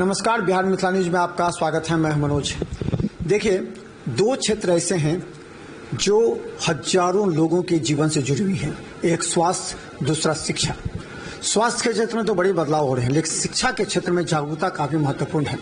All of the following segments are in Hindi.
नमस्कार, बिहार मिथिला न्यूज में आपका स्वागत है। मैं मनोज। देखिए, दो क्षेत्र ऐसे हैं जो हजारों लोगों के जीवन से जुड़ी हुई है। एक स्वास्थ्य, दूसरा शिक्षा। स्वास्थ्य के क्षेत्र में तो बड़े बदलाव हो रहे हैं, लेकिन शिक्षा के क्षेत्र में जागरूकता काफी महत्वपूर्ण है।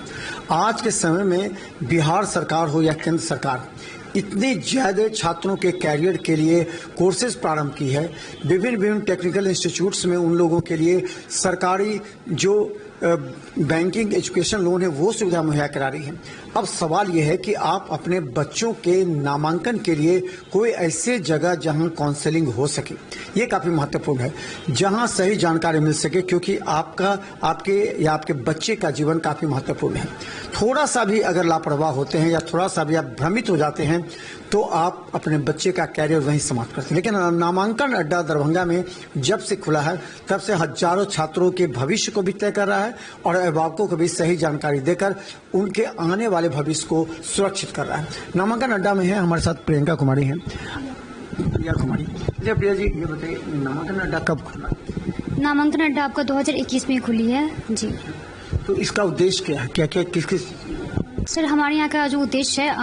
आज के समय में बिहार सरकार हो या केंद्र सरकार, इतने ज्यादा छात्रों के कैरियर के लिए कोर्सेज प्रारंभ की है। विभिन्न टेक्निकल इंस्टीट्यूट्स में उन लोगों के लिए सरकारी जो बैंकिंग एजुकेशन लोन है वो सुविधा मुहैया करा रही है। अब सवाल यह है कि आप अपने बच्चों के नामांकन के लिए कोई ऐसे जगह जहां काउंसलिंग हो सके, ये काफ़ी महत्वपूर्ण है, जहां सही जानकारी मिल सके, क्योंकि आपके बच्चे का जीवन काफ़ी महत्वपूर्ण है। थोड़ा सा भी अगर लापरवाह होते हैं या थोड़ा सा भी आप भ्रमित हो जाते हैं तो आप अपने बच्चे का कैरियर वहीं समाप्त करते हैं। लेकिन नामांकन अड्डा दरभंगा में जब से खुला है तब से हजारों छात्रों के भविष्य को भी तय कर रहा है और अभिभावकों को भी सही जानकारी देकर उनके आने वाले भविष्य को सुरक्षित कर रहा है। नामांकन अड्डा में है हमारे साथ प्रियंका कुमारी हैं। प्रिया कुमारी, प्रिया जी ये बताइए, नामांकन अड्डा कब खुला? नामांकन अड्डा आपका 2021 में खुली है जी। तो इसका उद्देश्य क्या है? क्या किस सर, हमारे यहाँ का जो उद्देश्य है,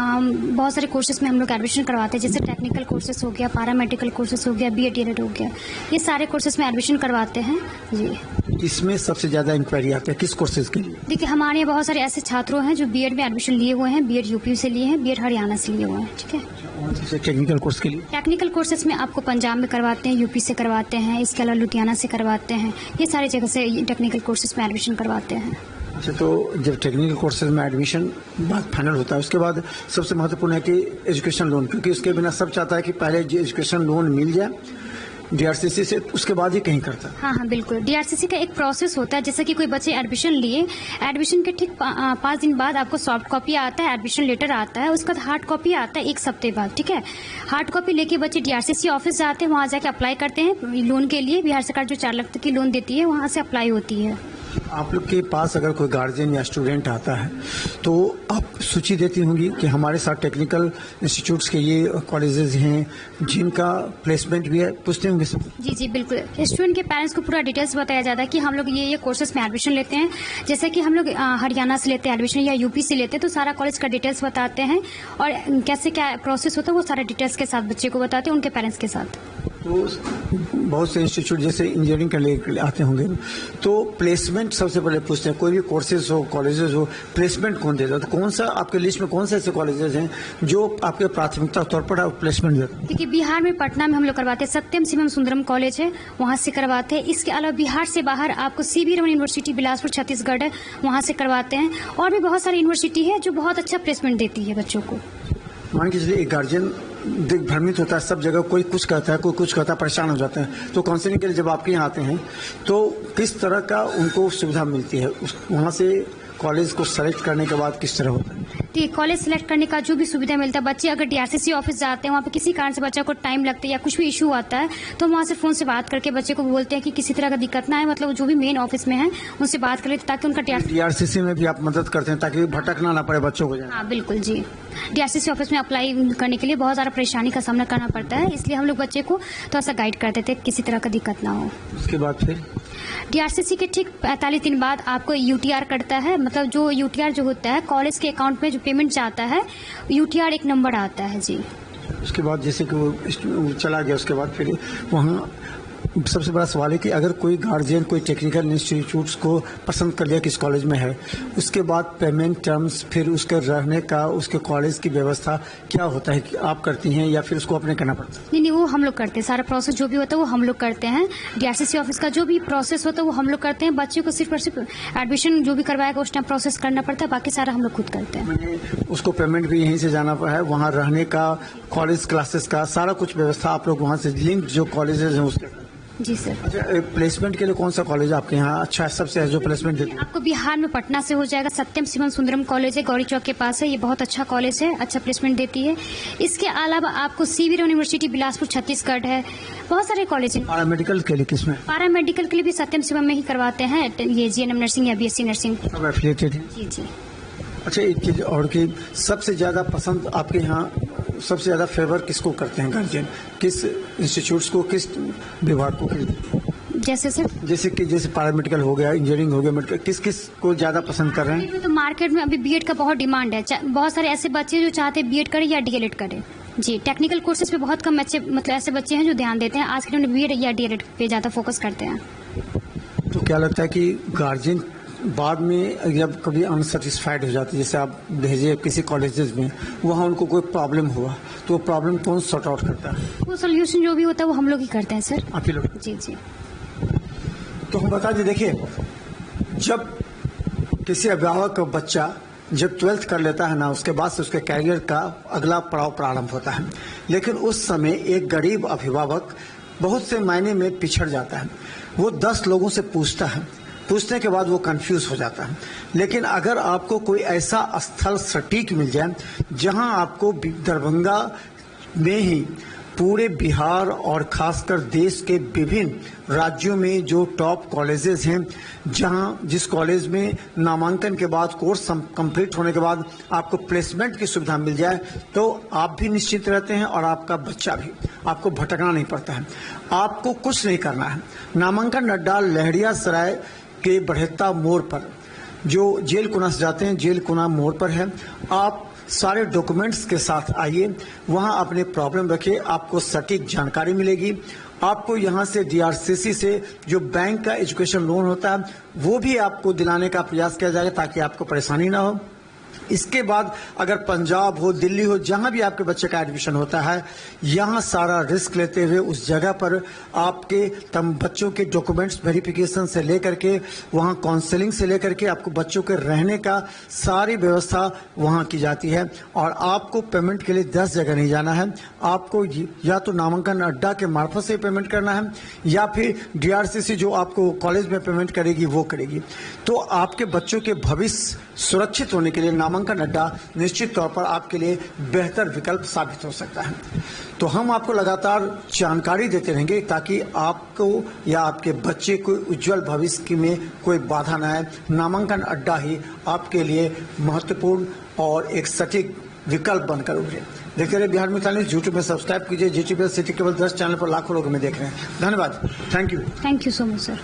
बहुत सारे कोर्सेज में हम लोग एडमिशन करवाते हैं, जैसे टेक्निकल कोर्सेज हो गया, पैरामेडिकल कोर्सेज हो गया, बीएड डीएड हो गया, ये सारे कोर्सेज में एडमिशन करवाते हैं जी। इसमें सबसे ज्यादा इंक्वायरी आती है किस कोर्सेज के लिए? देखिए, हमारे यहाँ बहुत सारे ऐसे छात्रों हैं जो बीएड में एडमिशन लिए हुए हैं, बीएड यूपी से लिए हैं, बीएड हरियाणा से लिए हुए हैं। ठीक है। टेक्निकल कोर्स के लिए? टेक्निकल कोर्सेज में आपको पंजाब में करवाते हैं, यूपी से करवाते हैं, इसके अलावा लुधियाना से करवाते हैं, ये सारी जगह से टेक्निकल कोर्सेज में एडमिशन करवाते हैं। अच्छा, तो जब टेक्निकल कोर्सेज में एडमिशन बात फाइनल होता है उसके बाद सबसे महत्वपूर्ण है कि एजुकेशन लोन, क्योंकि उसके बिना सब चाहता है कि पहले एजुकेशन लोन मिल जाए डीआरसीसी से, उसके बाद ही कहीं करता है। हाँ, बिल्कुल। डीआरसीसी का एक प्रोसेस होता है, जैसे कि कोई बच्चे एडमिशन लिए, एडमिशन के ठीक 5 दिन बाद आपको सॉफ्ट कॉपी आता है, एडमिशन लेटर आता है, उसके बाद हार्ड कॉपी आता है 1 हफ्ते बाद। ठीक है। हार्ड कॉपी लेके बच्चे डीआरसीसी ऑफिस जाते हैं, वहाँ जाके अप्लाई करते हैं लोन के लिए। बिहार सरकार जो 4 लाख तक की लोन देती है, वहाँ से अप्लाई होती है। आप लोग के पास अगर कोई गार्जियन या स्टूडेंट आता है तो आप सूची देती होंगी कि हमारे साथ टेक्निकल इंस्टीट्यूट्स के ये कॉलेजेस हैं जिनका प्लेसमेंट भी है, पूछते होंगे सब? जी बिल्कुल। स्टूडेंट के पेरेंट्स को पूरा डिटेल्स बताया जाता है कि हम लोग ये कोर्सेज में एडमिशन लेते हैं, जैसे कि हम लोग हरियाणा से लेते हैं एडमिशन या यूपी से लेते हैं, तो सारा कॉलेज का डिटेल्स बताते हैं और कैसे क्या प्रोसेस होता है वो सारा डिटेल्स के साथ बच्चे को बताते हैं, उनके पेरेंट्स के साथ। तो बहुत से इंस्टीट्यूट जैसे इंजीनियरिंग के लिए आते होंगे, तो प्लेसमेंट सबसे पहले पूछते हैं। कोई भी कोर्सेज हो, कॉलेजेस हो, प्लेसमेंट कौन देता है? तो कौन सा आपके लिस्ट में कौन से ऐसे कॉलेजेस हैं जो आपके प्राथमिकता तौर पर प्लेसमेंट देते हैं? देखिए, बिहार में पटना में हम लोग करवाते हैं, सत्यम शिवम सुंदरम कॉलेज है, वहाँ से करवाते हैं। इसके अलावा बिहार से बाहर आपको सीवी रमन यूनिवर्सिटी बिलासपुर छत्तीसगढ़ है, वहाँ से करवाते हैं। और भी बहुत सारी यूनिवर्सिटी है जो बहुत अच्छा प्लेसमेंट देती है बच्चों को। मान के चलिए एक गार्जियन भ्रमित होता है, सब जगह कोई कुछ कहता है, कोई कुछ कहता है, परेशान हो जाते हैं, तो काउंसलिंग के लिए जब आपके यहाँ आते हैं तो किस तरह का उनको सुविधा मिलती है? वहाँ से कॉलेज को सेलेक्ट करने के बाद किस तरह होता है? ठीक, कॉलेज सेलेक्ट करने का जो भी सुविधा मिलता है, बच्चे अगर डीआरसीसी ऑफिस जाते हैं, वहाँ पे किसी कारण से बच्चा को टाइम लगता है या कुछ भी इशू आता है, तो वहाँ से फोन से बात करके बच्चे को बोलते हैं कि किसी तरह का दिक्कत ना है, मतलब जो भी मेन ऑफिस में है उनसे बात कर लेते ताकि उनका डीआरसीसी में भी आप मदद करते हैं ताकि भटकना ना पड़े बच्चों को? हाँ बिल्कुल जी। डीआरसीसी ऑफिस में अप्लाई करने के लिए बहुत सारा परेशानी का सामना करना पड़ता है, इसलिए हम लोग बच्चे को थोड़ा सा गाइड करते थे, किसी तरह का दिक्कत ना हो। उसके बाद फिर डीआरसीसी के ठीक 45 दिन बाद आपको यूटीआर करता है, मतलब जो यूटीआर जो होता है कॉलेज के अकाउंट में जो पेमेंट जाता है, यूटीआर एक नंबर आता है जी। उसके बाद जैसे कि वो चला गया, उसके बाद फिर वहाँ सबसे बड़ा सवाल है कि अगर कोई गार्जियन कोई टेक्निकल इंस्टीट्यूट्स को पसंद कर लिया किस कॉलेज में है, उसके बाद पेमेंट टर्म्स, फिर उसके रहने का, उसके कॉलेज की व्यवस्था क्या होता है कि आप करती हैं या फिर उसको अपने करना पड़ता है? नहीं, वो हम लोग करते हैं। सारा प्रोसेस जो भी होता है वो हम लोग करते हैं। डीआरसीसी ऑफिस का जो भी प्रोसेस होता है वो हम लोग करते हैं। बच्चे को सिर्फ और सिर्फ एडमिशन जो भी करवाएगा उस टाइम प्रोसेस करना पड़ता है, बाकी सारा हम लोग खुद करते हैं। मैंने उसको पेमेंट भी यहीं से जाना है, वहाँ रहने का, कॉलेज क्लासेस का सारा कुछ व्यवस्था आप लोग वहाँ से लिंक जो कॉलेजेस हैं उसके? जी सर। अच्छा, प्लेसमेंट के लिए कौन सा कॉलेज आपके यहाँ अच्छा सबसे है जो प्लेसमेंट देती है? आपको बिहार में पटना से हो जाएगा, सत्यम शिवम सुंदरम कॉलेज है, गौरी चौक के पास है, ये बहुत अच्छा कॉलेज है, अच्छा प्लेसमेंट देती है। इसके अलावा आपको सीवी रमन यूनिवर्सिटी बिलासपुर छत्तीसगढ़ है, बहुत सारे कॉलेज हैं। पैरामेडिकल के लिए किसमें? पैरामेडिकल के लिए भी सत्यम शिवम में ही करवाते हैं, ये जीएनएम नर्सिंग या बीएससी नर्सिंग सब एफिलिएटेड है? जी। अच्छा, एक चीज और कि सबसे ज्यादा पसंद आपके यहाँ, सबसे ज्यादा फेवर किसको करते हैं गार्जियन? किस इंस्टीट्यूट्स को, किस विभाग को? जैसे सर जैसे पैरामेडिकल हो गया, इंजीनियरिंग हो गया, मेडिकल, किस को ज्यादा पसंद कर रहे हैं? तो मार्केट में अभी बीएड का बहुत डिमांड है। बहुत सारे ऐसे बच्चे जो चाहते हैं बीएड करें या डीएलएड करें। जी, टेक्निकल कोर्सेज पे बहुत कम अच्छे मतलब ऐसे बच्चे हैं जो ध्यान देते हैं। आज के टाइम में बीएड या डीएलएड पे ज्यादा फोकस करते हैं। तो क्या लगता है कि गार्जियन बाद में जब कभी अनसेटिस्फाइड हो जाते हैं, जैसे आप भेजे किसी कॉलेजेस में, वहाँ उनको कोई प्रॉब्लम हुआ तो वो प्रॉब्लम कौन सॉर्ट आउट करता है? वो सोल्यूशन जो भी होता है वो हम लोग ही करते हैं सर। आप ही लोग? जी जी। तो हम बता दें, देखिए, जब किसी अभिभावक का बच्चा जब 12th कर लेता है ना, उसके बाद से उसके कैरियर का अगला पड़ाव प्रारंभ होता है। लेकिन उस समय एक गरीब अभिभावक बहुत से मायने में पिछड़ जाता है। वो 10 लोगों से पूछता है, पूछने के बाद वो कंफ्यूज हो जाता है। लेकिन अगर आपको कोई ऐसा स्थल सटीक मिल जाए जहां आपको दरभंगा में ही पूरे बिहार और खासकर देश के विभिन्न राज्यों में जो टॉप कॉलेजेस हैं, जिस कॉलेज में नामांकन के बाद कोर्स कंप्लीट होने के बाद आपको प्लेसमेंट की सुविधा मिल जाए, तो आप भी निश्चित रहते हैं और आपका बच्चा भी। आपको भटकना नहीं पड़ता है, आपको कुछ नहीं करना है। नामांकन अड्डा लहरिया सराय के बढ़ेता मोड़ पर, जो जेल कुना से जाते हैं, जेल कुना मोड़ पर है। आप सारे डॉक्यूमेंट्स के साथ आइए, वहां अपने प्रॉब्लम रखिए, आपको सटीक जानकारी मिलेगी। आपको यहां से डीआरसीसी से जो बैंक का एजुकेशन लोन होता है वो भी आपको दिलाने का प्रयास किया जाएगा ताकि आपको परेशानी ना हो। इसके बाद अगर पंजाब हो, दिल्ली हो, जहां भी आपके बच्चे का एडमिशन होता है, यहां सारा रिस्क लेते हुए उस जगह पर आपके बच्चों के डॉक्यूमेंट्स वेरिफिकेशन से लेकर के वहां काउंसलिंग से लेकर के आपको बच्चों के रहने का सारी व्यवस्था वहां की जाती है। और आपको पेमेंट के लिए 10 जगह नहीं जाना है, आपको या तो नामांकन अड्डा के मार्फत से पेमेंट करना है या फिर डीआरसीसी जो आपको कॉलेज में पेमेंट करेगी वो करेगी। तो आपके बच्चों के भविष्य सुरक्षित होने के लिए नामांकन अड्डा निश्चित तौर पर आपके लिए बेहतर विकल्प साबित हो सकता है। तो हम आपको लगातार जानकारी देते रहेंगे ताकि आपको या आपके बच्चे को उज्जवल भविष्य में कोई बाधा न आए। नामांकन अड्डा ही आपके लिए महत्वपूर्ण और एक सटीक विकल्प बनकर उभरे। देखते रहिए बिहार मिसाल न्यूज़। यूट्यूब में सब्सक्राइब कीजिए। जीटीपीएल सिटी केबल 10 चैनल पर लाखों लोग हमें देख रहे हैं। धन्यवाद। Thank you so much sir.